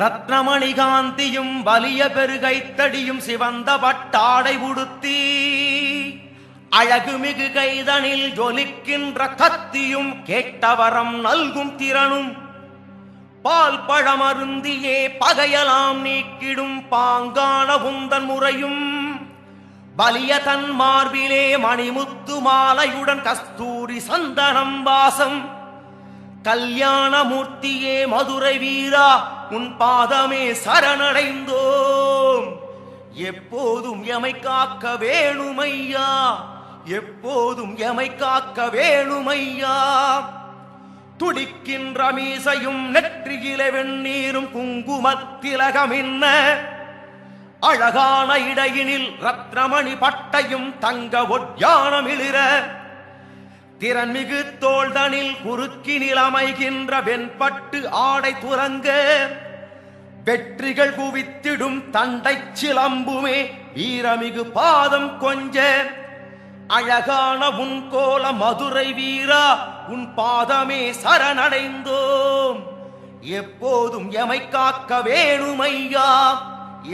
ரத்னமணி காந்தியும் வலிய பெருகைத்தடியும் சிவந்த பட்டாடை உடுத்தி அழகுமிகு கைதனில் ஜொலிக்கின்ற கத்தியும் கேட்டவரம் நல்கும் திறனும் பால் பழமருந்தியே பகையலாம் நீக்கிடும் பாங்கான உந்தன் முறையும் வலிய தன் மார்பிலே மணிமுத்து மாலையுடன் கஸ்தூரி சந்தனம் வாசம் கல்யாணமூர்த்தியே மதுரை வீரா உன் பாதமே சரணடைந்தோம். எப்போதும் எமை காக்க வேணுமையா, எப்போதும் எமை காக்க வேணுமையா. துடிக்கின்ற மீசையும் நெற்றியிலே வெண்ணீரும் குங்குமத்திலகமின்ன அழகான இடையினில் ரத்னமணி பட்டையும் தங்க ஒட்யானமிளிர திறன்மிகு தோள்தனில் குறுக்கினில் அமைகின்ற வெண்பட்டு ஆடை துறங்க வெற்றிகள் குவித்திடும் தண்டை சிலம்புமே வீரமிகு பாதம் கொஞ்ச அழகான உன் கோல மதுரை வீரா உன் பாதமே சரணடைந்தோம். எப்போதும் எமை காக்க வேணுமையா,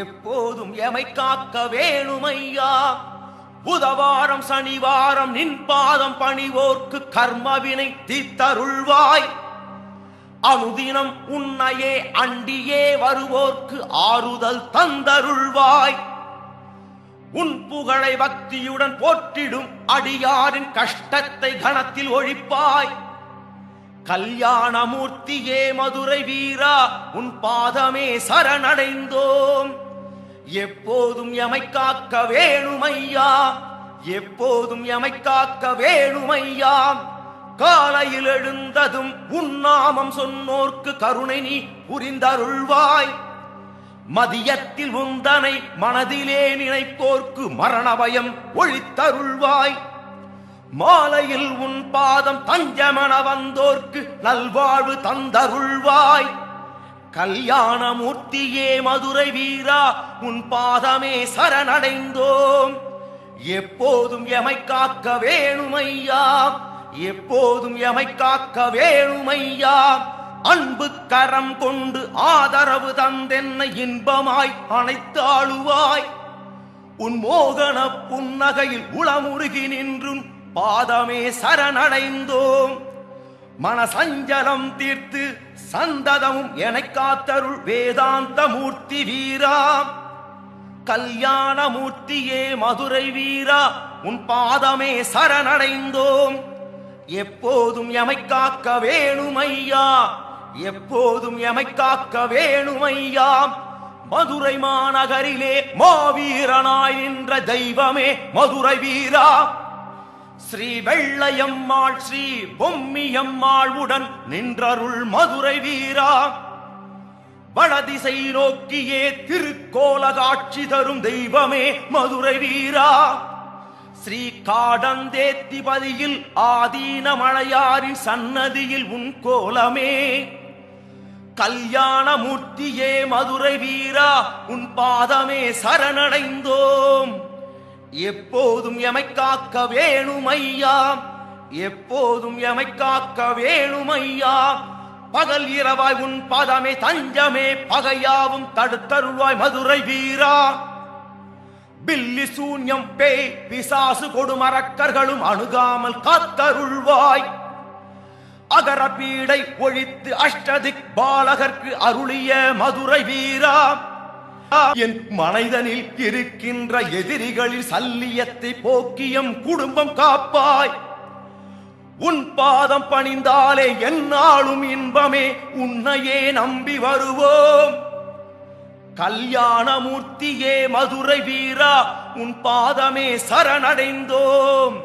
எப்போதும் எமை காக்க வேணுமையா. புதவாரம் சனிவாரம் நின் பாதம் பணிவோர்க்கு கர்மவினை தீத்தருள்வாய். அனுதினம் உன்னையே அண்டியே வருவோர்க்கு ஆறுதல் தந்தருள்வாய். உன் புகழை பக்தியுடன் போற்றிடும் அடியாரின் கஷ்டத்தை கணத்தில் ஒழிப்பாய். கல்யாணமூர்த்தியே மதுரை வீரா உன் பாதமே சரணடைந்தோம். எப்போதும் எமை காக்க வேணுமையா, எப்போதும் எமை காக்க வேணுமையா. காலையில் எழுந்ததும் உன்னாமம் சொன்னோர்க்கு கருணை நீ புரிந்தருள்வாய். மதியத்தில் உந்தனை மனதிலே நினைப்போர்க்கு மரண பயம் ஒழித்தருள்வாய். மாலையில் உன் பாதம் தஞ்சமன வந்தோர்க்கு நல்வாழ்வு தந்தருள்வாய். கல்யாணமூர்த்தியே மதுரை வீரா உன் பாதமே சரணடைந்தோம். எப்போதும் எமை காக்க வேணுமையா, எப்போதும் எமை காக்க வேணுமையா. அன்பு கரம் கொண்டு ஆதரவு தந்தென்னை இன்பமாய் அனைத்து ஆளுவாய். உன் மோகன புன்னகையில் உளமுருகி நின்றும் பாதமே சரணடைந்தோம். மனசஞ்சலம் தீர்த்து சந்ததமும் எனை காத்தருள் வேதாந்த மூர்த்தி வீரா. கல்யாணமூர்த்தியே மதுரை வீரா உன் பாதமே சரணடைந்தோம். எப்போதும் எமை காக்க வேணுமையா, எப்போதும் எமை காக்க வேணுமையா. மதுரை மாநகரிலே மாவீரனாய் நின்ற தெய்வமே மதுரை வீரா. ஸ்ரீ வெள்ளையம்மாள் ஸ்ரீ பொம்மியம்மாள் உடன் நின்றருள் மதுரை வீரா. வடதிசை நோக்கியே திருக்கோல காட்சி தரும் தெய்வமே மதுரை வீரா. ஸ்ரீ காடந்தேத்திபதியில் ஆதீன மலையாரின் சன்னதியில் உன் கோலமே. கல்யாணமூர்த்தியே மதுரை வீரா உன் பாதமே சரணடைந்தோம். எப்போதும் எமை காக்க வேணுமையா, எப்போதும் எமை காக்க வேணுமையா. பகல் இரவாய் உன் பாதமே தஞ்சமே பகையாவும் தடுத்தருள்வாய் மதுரை வீரா. பில்லி சூன்யம் பேய் பிசாசு கொடுமரக்கர்களும் அணுகாமல் காத்தருள்வாய். அகர பீடை ஒழித்து அஷ்டதிக் பாலகர்க்கு அருளிய மதுரை வீரா. என் மனைதனில் இருக்கின்ற எதிரிகளில் சல்லியத்தை போக்கியம் குடும்பம் காப்பாய். உன் பாதம் பணிந்தாலே எந்நாளும் இன்பமே உன்னையே நம்பி வருவோம். கல்யாணமூர்த்தியே மதுரை வீரா உன் பாதமே சரணடைந்தோம்.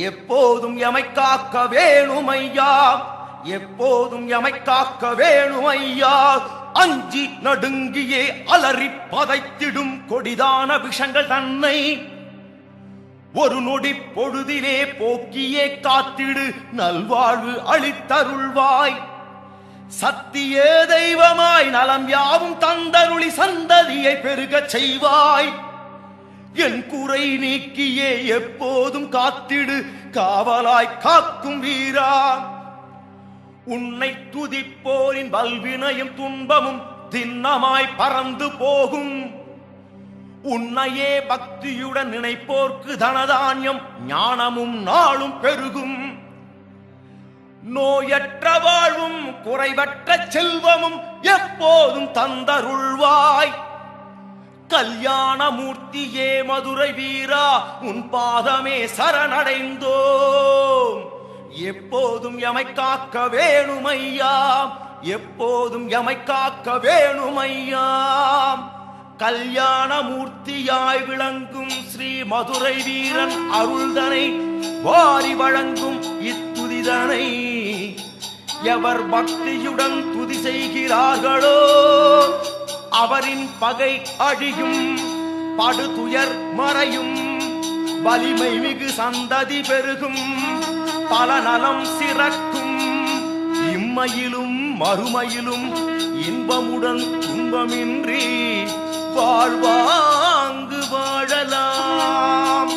எப்போதும் எமை காக்க வேணுமையா, எப்போதும் எமை காக்க வேணுமையா. அஞ்சி நடுங்கியே அலறி பதைத்திடும் கொடிதான விஷங்கள் தன்னை ஒரு நொடி பொழுதிலே போக்கியே காத்திடு நல்வாழ்வு அளித்தருள்வாய். சத்திய தெய்வமாய் நலம் யாவும் தந்தருளி சந்ததியை பெருகச் செய்வாய். என் குறை நீக்கியே எப்போதும் காத்திடு காவலாய் காக்கும் வீரா. உன்னை துதிப்போரின் வல்வினையும் துன்பமும் திண்ணமாய் பறந்து போகும். உன்னையே பக்தியுடன் நினைப்போர்க்கு தனதானியம் ஞானமும் நாளும் பெருகும். நோயற்ற வாழ்வும் குறைவற்ற செல்வமும் எப்போதும் தந்தருள்வாய். கல்யாணமூர்த்தியே மதுரை வீரா உன் பாதமே சரணடைந்தோம். எப்போதும் எமை காக்க வேணுமையா, எப்போதும் எமை காக்க வேணுமையா. கல்யாணமூர்த்தியாய் விளங்கும் ஸ்ரீ மதுரை வீரன் அருள்தனை வாரி வழங்கும் இத்துதிதனை எவர் பக்தியுடன் துதி செய்கிறார்களோ அவரின் பகை அழியும், படுதுயர் மறையும், வலிமை மிகு சந்ததி பெருகும், பல நலம் சிறக்கும். இம்மையிலும் மறுமையிலும் இன்பமுடன் துன்பமின்றி வாழ்வாங்கு வாழலாம்.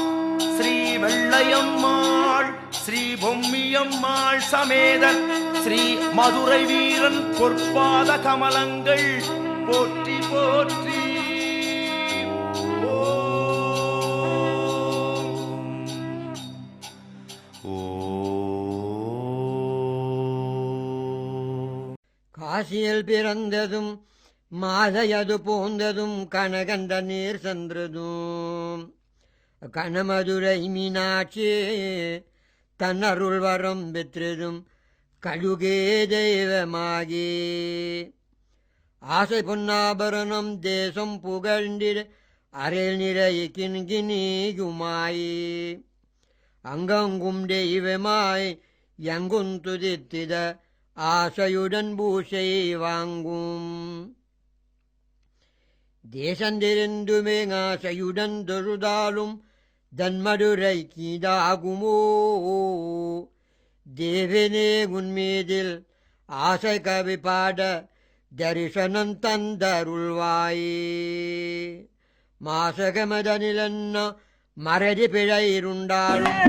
ஸ்ரீ வெள்ளையம்மாள் ஸ்ரீ பொம்மியம்மாள் சமேத ஸ்ரீ மதுரை வீரன் பொற்பாத கமலங்கள் போற்றி போற்றி. காசியில் பிறந்ததும் மாதையது போந்ததும் கனகண்ட நீர் சென்றதும் கனமதுரை மீனாட்சி தன்னருள் வரம் பெற்றதும் கழுகே தெய்வமாகி ஆசை பொன்னாபரணம் தேசம் புகழ்ந்திட அரைல் நிறை கிண்கிணியுமாய் அங்கங்கும் தெய்வமாய் எங்கும் துதித்திட ஆசையுடன் பூசை வாங்கும். தேசந்திருந்துமே ஆசையுடன் தொழுதாலும் தன்மதுரை கீதாகுமோ. தேவனே உன்மீதில் ஆசை கவி பாட தரிசனம் தந்தருள்வாயே. மாசகமதனிலன்ன மறதி பிழை இருண்டாலும்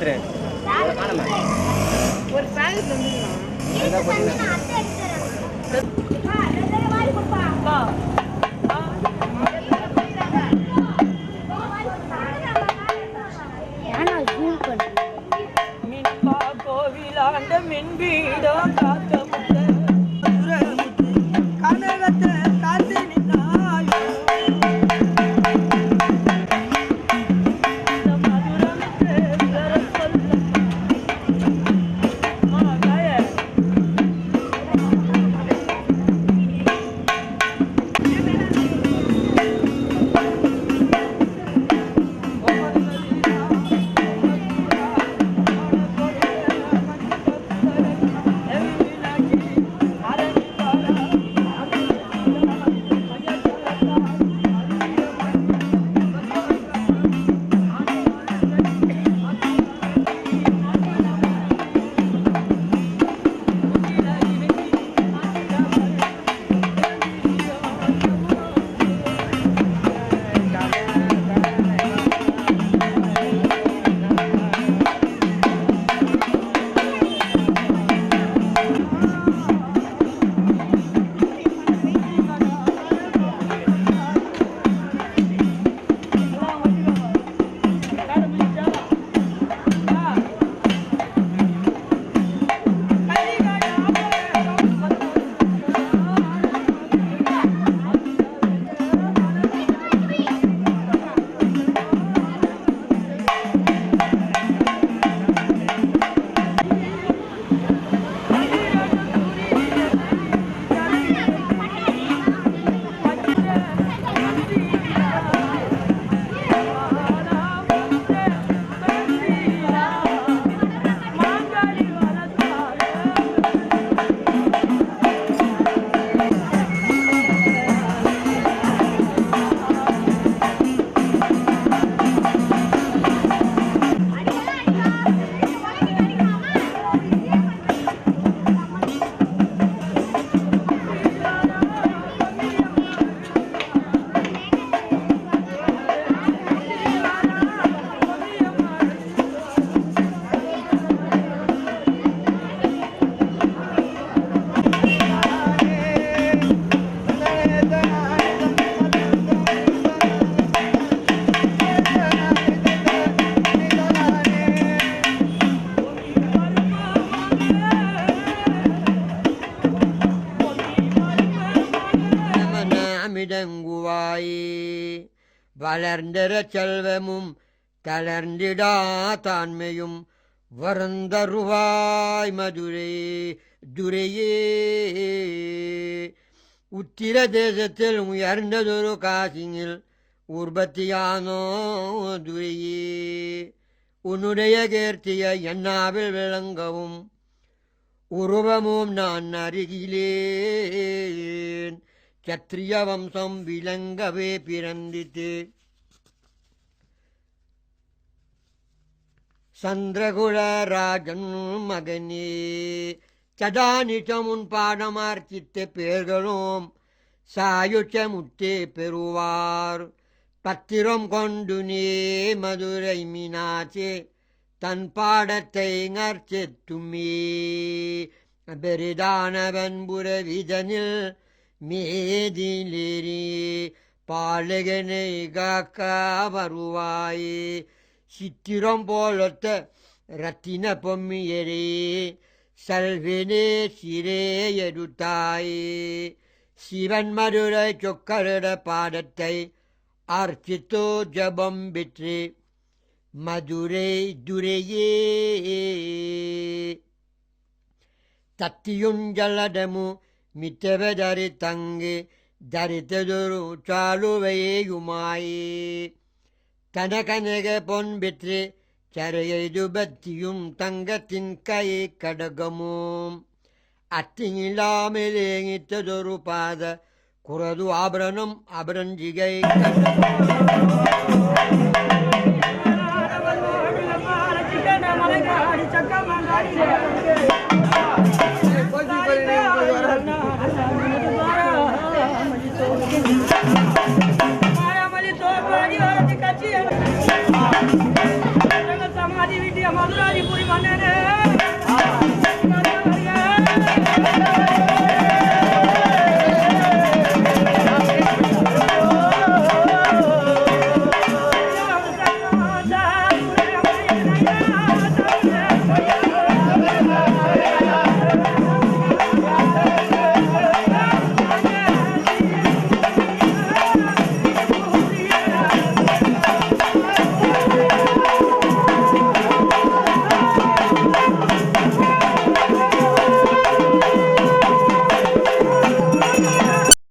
எடுத்துறேன் ஒரு பேக்கெட் மின்பா கோவிலாண்ட மின்பீடோ காத்த முத்த கனகத்தை காத்து நின்னாயோ இந்த மதுரமுக்கு விவர சொல்ல மாகாய அமிடங்குவாயே வளர்ந்திட செல்வமும் தளர்ந்திடா தான்மையும் வரந்தருவாய் மதுரை துரையே உத்திர தேசத்தில் உயர்ந்ததொரு காசினில் உற்பத்தியானோ துரையே உன்னுடைய கீர்த்திய எண்ணாவில் விளங்கவும் உருவமும் நான் அருகிலேன் சத்திரிய வம்சம் விளங்கவே பிறந்தித்து சந்திரகுல ராஜன் மகனே சதானிஷம் உன் பாடமார்த்தித்த பேர்களும் சாயுச்சமுத்தே பெறுவார் பத்திரம் கொண்டு நீ மதுரை மீனாச்சே தன் பாடத்தை அர்ச்சித்துமே பெரிதானவன் புறவிதனில் மேதிலேறி பாலகனை காக்க வருவாயே சித்திரம் போலொத்த ரத்தின பொம்மியரே சல்வினே சிரே எடுத்தாயே சிவன் மதுரை சொக்கருட பாடத்தை அர்ச்சித்தோ ஜபம் பெற்று மதுரை துரையே தத்தியுஞ்சலடமு மித்தவதரி தங்கு தரித்ததொரு சாலுவையுமாயே கனகனக பொன் பெற்று சரையது பத்தியும் தங்கத்தின் கை கடகமும் அத்தியில்லாமலேங்கித்ததொரு பாத குரது ஆபரணம் அபரஞ்சிகை